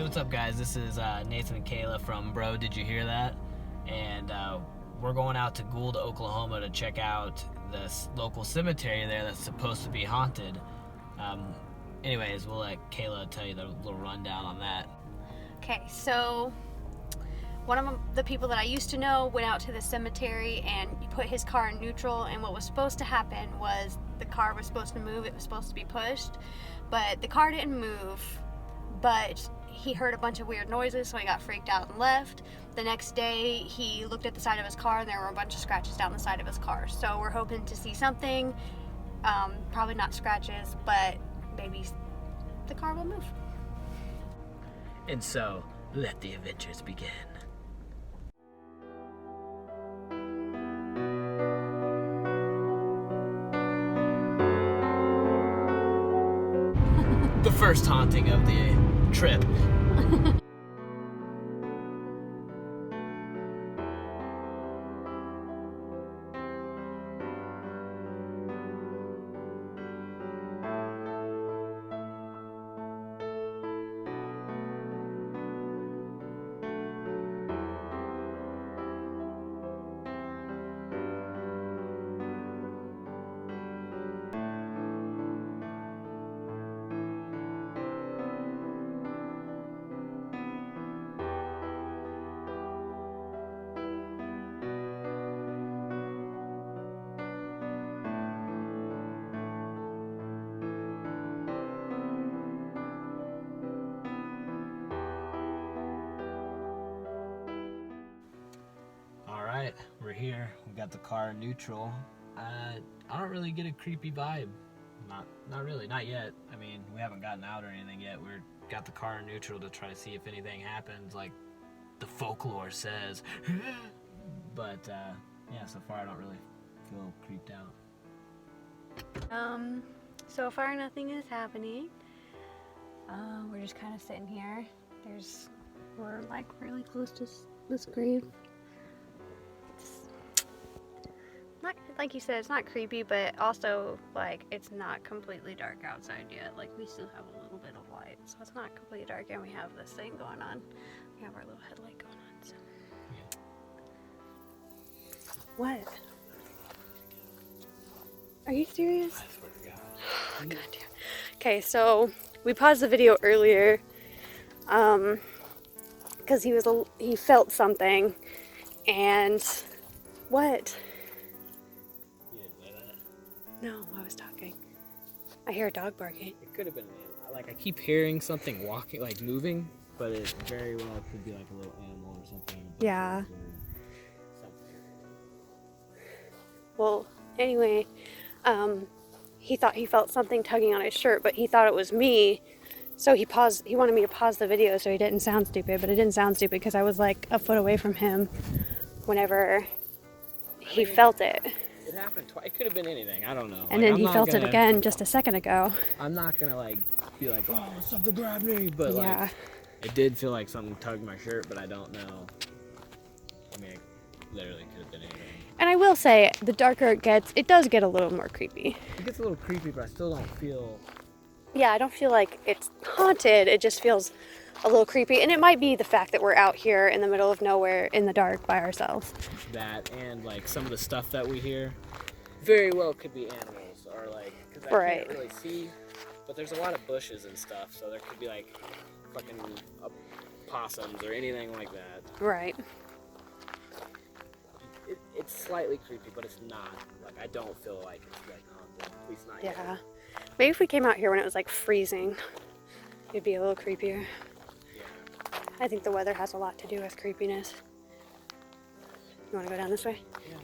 what's up, guys? This is Nathan and Kayla from Bro, Did You Hear That? And we're going out to Gould, Oklahoma to check out this local cemetery there that's supposed to be haunted. Anyways, we'll let Kayla tell you the little rundown on that. Okay, so one of the people that I used to know went out to the cemetery and he put his car in neutral, and what was supposed to happen was the car was supposed to move, it was supposed to be pushed, but the car didn't move, but he heard a bunch of weird noises, so he got freaked out and left. The next day, he looked at the side of his car and there were a bunch of scratches down the side of his car. So we're hoping to see something, probably not scratches, but maybe the car will move. And so, let the adventures begin. The first haunting of the trip. Alright, we're here. We got the car in neutral. I don't really get a creepy vibe. Not really, not yet. I mean, we haven't gotten out or anything yet. We're got the car in neutral to try to see if anything happens, like the folklore says. But yeah, so far I don't really feel creeped out. So far nothing is happening. We're just kind of sitting here. We're like really close to this grave. Not, like you said, it's not creepy, but also like it's not completely dark outside yet. Like we still have a little bit of light, so it's not completely dark, and we have this thing going on. We have our little headlight going on. So. Yeah. What? Are you serious? I swear to God. Oh, God damn. Okay, so we paused the video earlier, because he felt something, and what? No, I was talking. I hear a dog barking. It could have been an animal. Like I keep hearing something walking, like moving, but it very well could be like a little animal or something. Yeah. Well, anyway, he thought he felt something tugging on his shirt, but he thought it was me. So he paused. He wanted me to pause the video so he didn't sound stupid, but it didn't sound stupid because I was like a foot away from him whenever he felt it. It happened twice. It could have been anything. I don't know. And then he felt it again just a second ago. I'm not gonna like be like, oh, something grabbed me, but yeah. Like, it did feel like something tugged my shirt, but I don't know. I mean, it literally could have been anything. And I will say, the darker it gets, it does get a little more creepy. It gets a little creepy, but I still don't feel. Yeah, I don't feel like it's haunted. It just feels a little creepy, and it might be the fact that we're out here in the middle of nowhere in the dark by ourselves. That and like some of the stuff that we hear very well could be animals, or like, because I can't really see, but there's a lot of bushes and stuff, so there could be like fucking possums or anything like that. Right. It's slightly creepy, but it's not. Like, I don't feel like it's like haunted, at least not yet. Yeah. Maybe if we came out here when it was like freezing, it'd be a little creepier. I think the weather has a lot to do with creepiness. You want to go down this way? Yeah.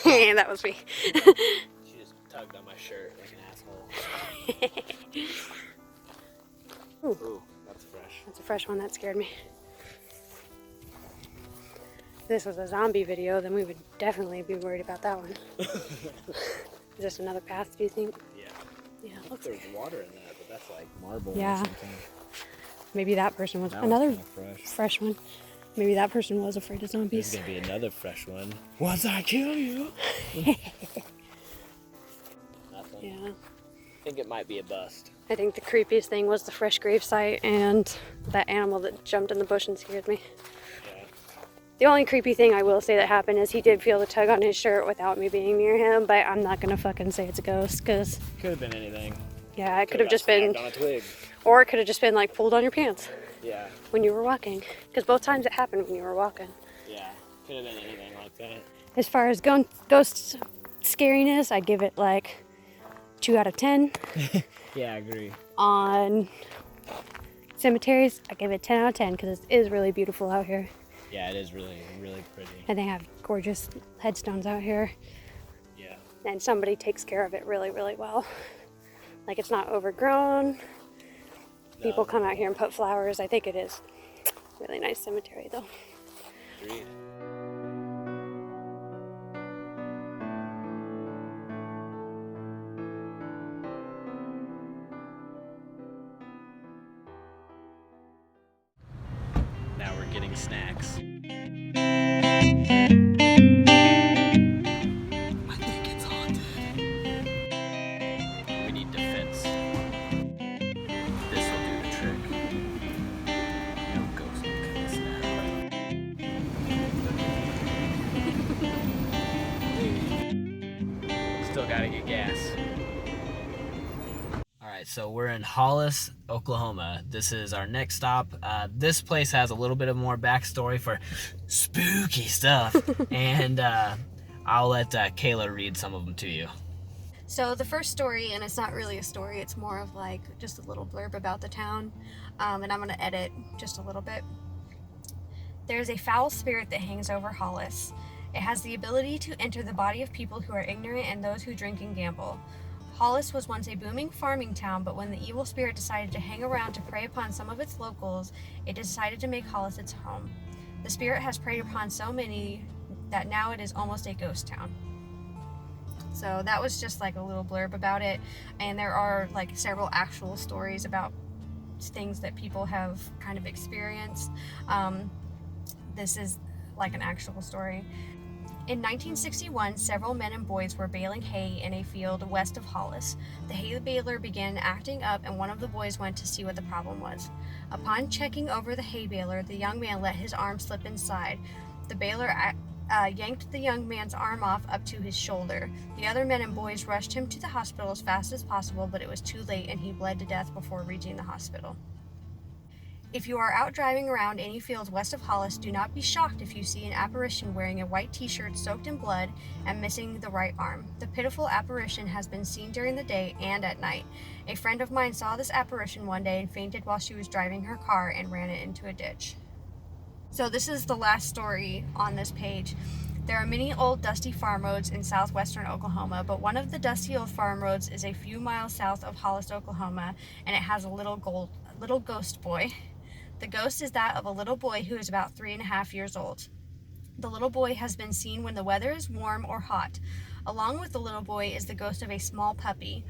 Hey. That was me. She just tugged on my shirt like an asshole. Ooh, that's fresh. That's a fresh one. That scared me. If this was a zombie video, then we would definitely be worried about that one. Is this another path, do you think? Yeah. Yeah, Looks like there's water in that, but that's like marble yeah. or something. Maybe that person was That another one's kinda fresh. fresh one. Maybe that person was afraid of There's zombies. gonna be another fresh one. Once I kill you. Nothing. Yeah. I think it might be a bust. I think the creepiest thing was the fresh grave site and that animal that jumped in the bush and scared me. Yeah. The only creepy thing I will say that happened is he did feel the tug on his shirt without me being near him, but I'm not gonna fucking say it's a ghost, because Could have been anything. yeah, it could have just been, on a twig. or it could have just been like pulled on your pants Yeah. when you were walking, because both times it happened when you were walking. Yeah. Could have been anything like that. As far as ghost scariness, I'd give it like 2 out of 10. Yeah, I agree. On cemeteries, I give it 10 out of 10 because it is really beautiful out here. Yeah, it is really, really pretty. And they have gorgeous headstones out here. Yeah. And somebody takes care of it really, really well. Like, it's not overgrown. People come out here and put flowers. I think it is a really nice cemetery, though. Agreed. Now we're getting snacks. I think it's haunted. We need defense. This will do the trick. No ghost will kill us now. Still gotta get gas. Alright, so we're in Hollis, Oklahoma. This is our next stop. This place has a little bit of more backstory for spooky stuff. And I'll let Kayla read some of them to you. So the first story, and it's not really a story, it's more of like just a little blurb about the town, and I'm going to edit just a little bit. There's a foul spirit that hangs over Hollis. It has the ability to enter the body of people who are ignorant and those who drink and gamble. Hollis was once a booming farming town, but when the evil spirit decided to hang around to prey upon some of its locals, it decided to make Hollis its home. The spirit has preyed upon so many that now it is almost a ghost town. So that was just like a little blurb about it, and there are like several actual stories about things that people have kind of experienced. This is like an actual story. In 1961, several men and boys were baling hay in a field west of Hollis. The hay baler began acting up, and one of the boys went to see what the problem was. Upon checking over the hay baler, the young man let his arm slip inside. The baler yanked the young man's arm off up to his shoulder. The other men and boys rushed him to the hospital as fast as possible, but it was too late and he bled to death before reaching the hospital. If you are out driving around any fields west of Hollis, do not be shocked if you see an apparition wearing a white t-shirt soaked in blood and missing the right arm. The pitiful apparition has been seen during the day and at night. A friend of mine saw this apparition one day and fainted while she was driving her car and ran it into a ditch. So this is the last story on this page. There are many old dusty farm roads in southwestern Oklahoma, but one of the dusty old farm roads is a few miles south of Hollis, Oklahoma, and it has a little ghost boy. The ghost is that of a little boy who is about 3.5 years old. The little boy has been seen when the weather is warm or hot. Along with the little boy is the ghost of a small puppy.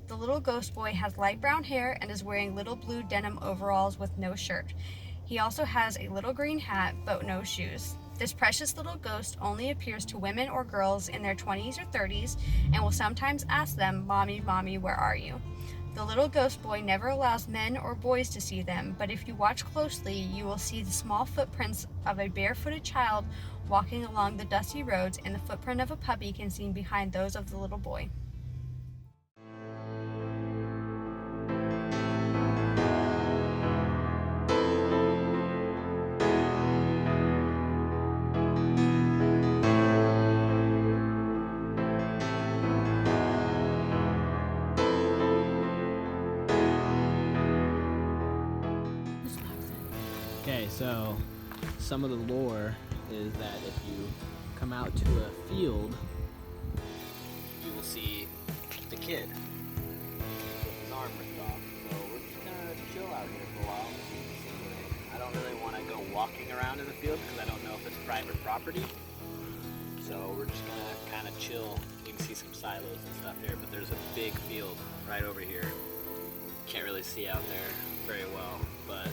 The little ghost boy has light brown hair and is wearing little blue denim overalls with no shirt. He also has a little green hat, but no shoes. This precious little ghost only appears to women or girls in their 20s or 30s and will sometimes ask them, "Mommy, Mommy, where are you?" The little ghost boy never allows men or boys to see them, but if you watch closely, you will see the small footprints of a barefooted child walking along the dusty roads, and the footprint of a puppy can be seen behind those of the little boy. Okay, so some of the lore is that if you come out to a field, you will see the kid with his arm ripped off. So we're just gonna chill out here for a while. I don't really want to go walking around in the field because I don't know if it's private property. So we're just gonna kind of chill. You can see some silos and stuff here, but there's a big field right over here. Can't really see out there very well, but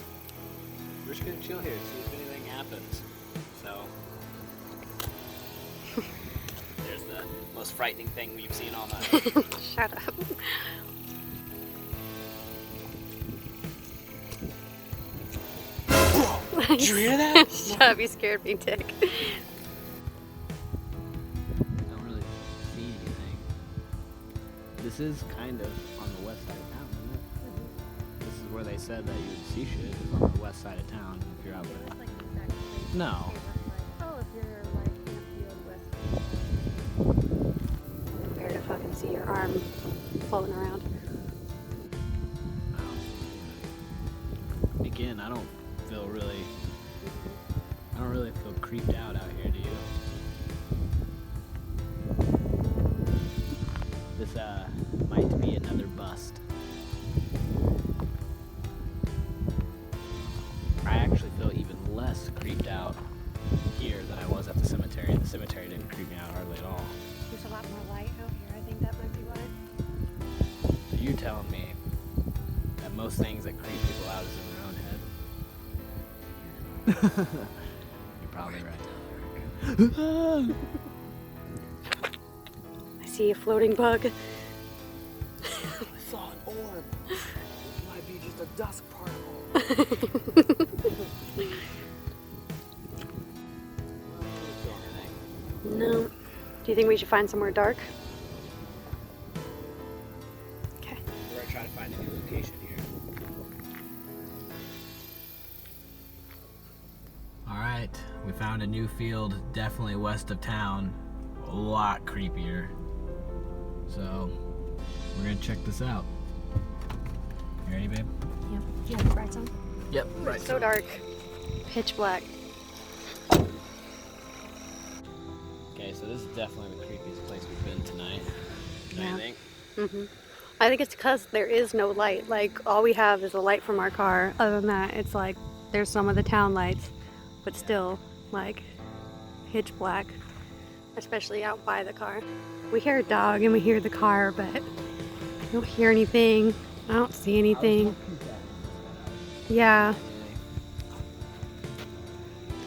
We're just gonna chill here, see if anything happens. So, there's the most frightening thing we've seen all night. Shut up. Did you hear that? Shut up, you scared me, Dick. Don't really see anything. This is kind of on the west side of town, isn't it? This is where they said that you would see shit, is on the west side of town if you're out there. No. Oh, if you're like in a field west. Prepare to fucking see your arm floating around. Again, I don't really feel creeped out here, do you? This might be another bust. I actually feel even less creeped out here than I was at the cemetery. The cemetery didn't creep me out hardly at all. There's a lot more light out here. I think that might be why. So you're telling me that most things that creep people out is in their own head? You're probably right. I see a floating bug. I saw an orb. It might be just a dust particle. No. Do you think we should find somewhere dark? Okay. We're gonna try to find a new location here. Alright, we found a new field, definitely west of town. A lot creepier. So, we're gonna check this out. You ready, babe? Yep. Do you have the brights on? Yep, right. So dark. Pitch black. Okay, so this is definitely the creepiest place we've been tonight. Don't you think? Mm-hmm. I think it's because there is no light. Like, all we have is a light from our car. Other than that, it's like there's some of the town lights, but still, like, pitch black, especially out by the car. We hear a dog and we hear the car, but I don't hear anything. I don't see anything. Yeah.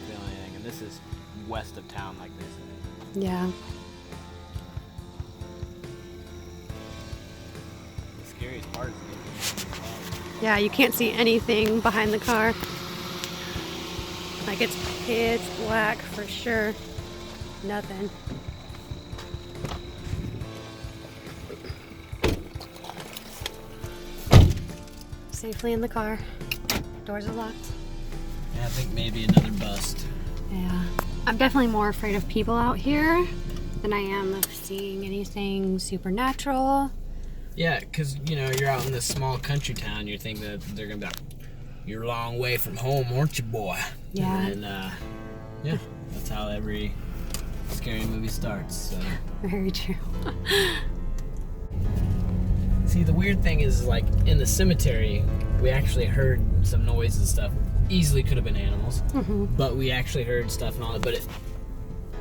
Feel anything, and this is west of town like this. Yeah. The scariest part is Yeah, you can't see anything behind the car. Like, it's pitch black for sure. Nothing. Safely in the car. Doors are locked. Yeah, I think maybe another bust. Yeah. I'm definitely more afraid of people out here than I am of seeing anything supernatural. Yeah, because, you know, you're out in this small country town, you're thinking that they're going to be like, you're a long way from home, aren't you, boy? Yeah. And, yeah, that's how every scary movie starts, so. Very true. See, the weird thing is, like, in the cemetery, we actually heard some noise and stuff. Easily could have been animals, but we actually heard stuff and all that, but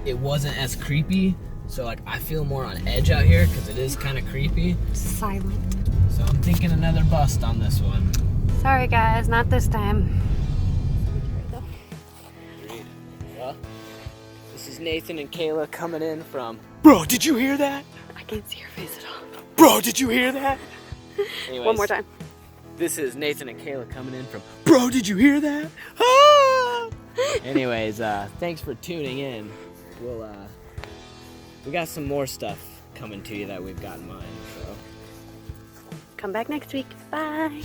it wasn't as creepy, so, like, I feel more on edge out here, because it is kind of creepy. Silent. So I'm thinking another bust on this one. Sorry guys, not this time. Well, this is Nathan and Kayla coming in from... Bro, did you hear that? I can't see your face at all. Bro, did you hear that? Anyways, One more time. This is Nathan and Kayla coming in from... Bro, did you hear that? Ah! Anyways, thanks for tuning in. We got some more stuff coming to you that we've got in mind, so... Come back next week. Bye.